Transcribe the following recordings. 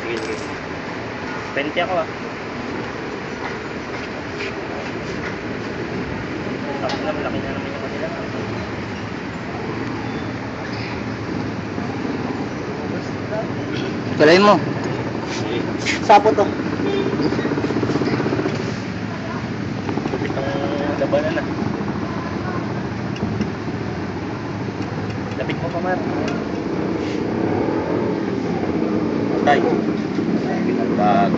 Sige, sige. 20 ako ah. Tapos na, malaki na naman yung kanila. Galay mo. Sige. Sapo to. Itong labanan na. Lapit mo pa, Mar. Tay. Pinabag.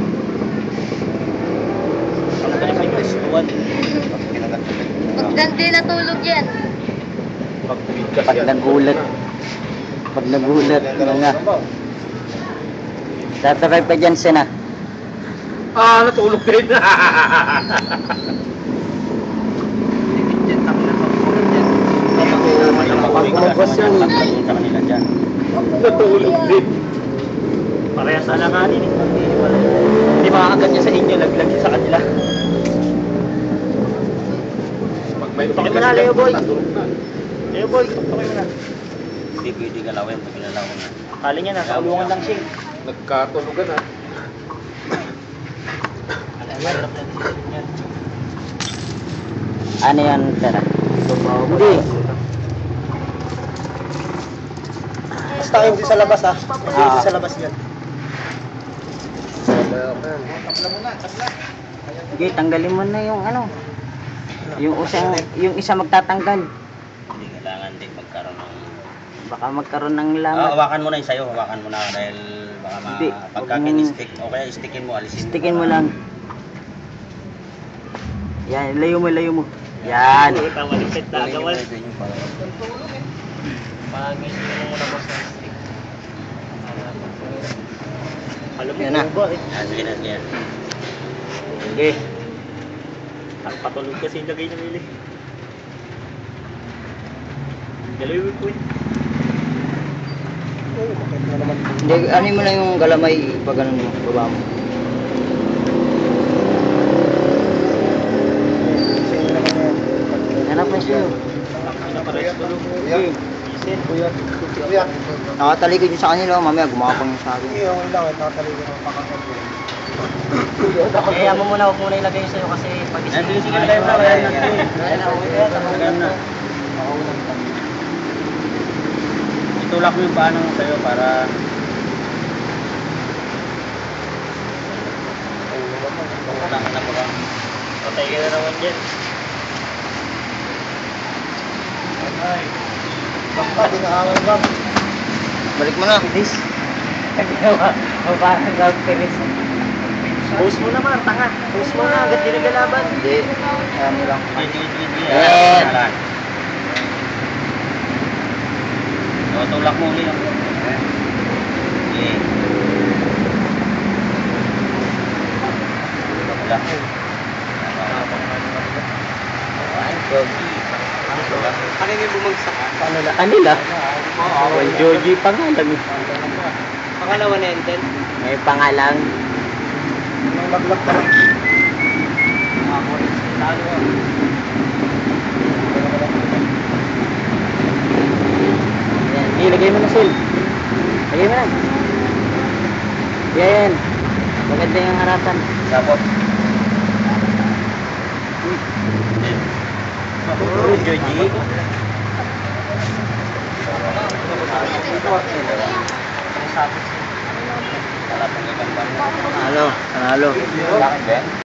Ang galing mo yung restuan. Pag di natulog yan. Pag nagulat. Pag nagulat. Ano nga. Tatapay pa dyan siya na. Ah, natulog din. Natulog din. Parehas sa alanganin eh. Hindi makakagat niya sa inyo, laglag niya sa kanila. Tukin mo na, Leo Boy. Leo Boy, tukin mo na. Hindi pwede galawin pag ginalawan na. Kali niya na, kaulungan lang siya. Nagkatulugan ha. Ano yan, tara? Hindi. Basta hindi sa labas ha. Hindi sa labas yan. Sige, tanggalin mo na yung ano. Yung isa magtatanggal. Hindi kailangan din magkaroon ng... Baka magkaroon ng Ah, lamat. hawakan mo na yung sayo, hawakan mo na dahil baka Hindi, pagka huwag mong- kinistick, o kaya stickin mo, alisin mo. Stickin mo lang. Yan, layo mo, layo mo. Yan. Tawalisit na agawal. Pangin mo muna boss ng stick. Alam mo Yan na. ba eh. Ah, sige na, sige na. Sige. Patulog kasi yung lagay niya Mili. Galawin ko eh. Hindi, ano mo lang yung galamay pag ano mo, baba mo. Hanap na siya. Pinaparehas tulog. Yan. Isin. Kuya. Nakatalikod yung sa kanila, mamaya gumapang yung sa akin. Hindi, okay lang. Nakataligan ang pakakagin. Kaya mo muna, huwag muna ilagay sa'yo kasi pag Sige, sige, lagay mo na. Lagay na. Lagay na. Itulak mo yung paa ng sayo para... Utang na po ka. Patay ka na naman dyan. Ay. Basta, pinakaangan lang. balik mo na. Please. Parang gagpilis. Post mo naman, tanga. Post mo na, agad dinagalaban. Hindi, ano lang. Sige, sige, sige. Yan. Ayan. So, tulak mo ulit. Sige. Tulak. Ano yung bumagsak? Kanila? Well, Joji pangalan. Pangalawa na yun din. May pangalan. May laglag pa rin. Yan, ilagay mo na sil. Lagay mo na. Yan. Maganda yung harapan. Sapot. Joji. Panalo. Panalo. Bakit, Ben?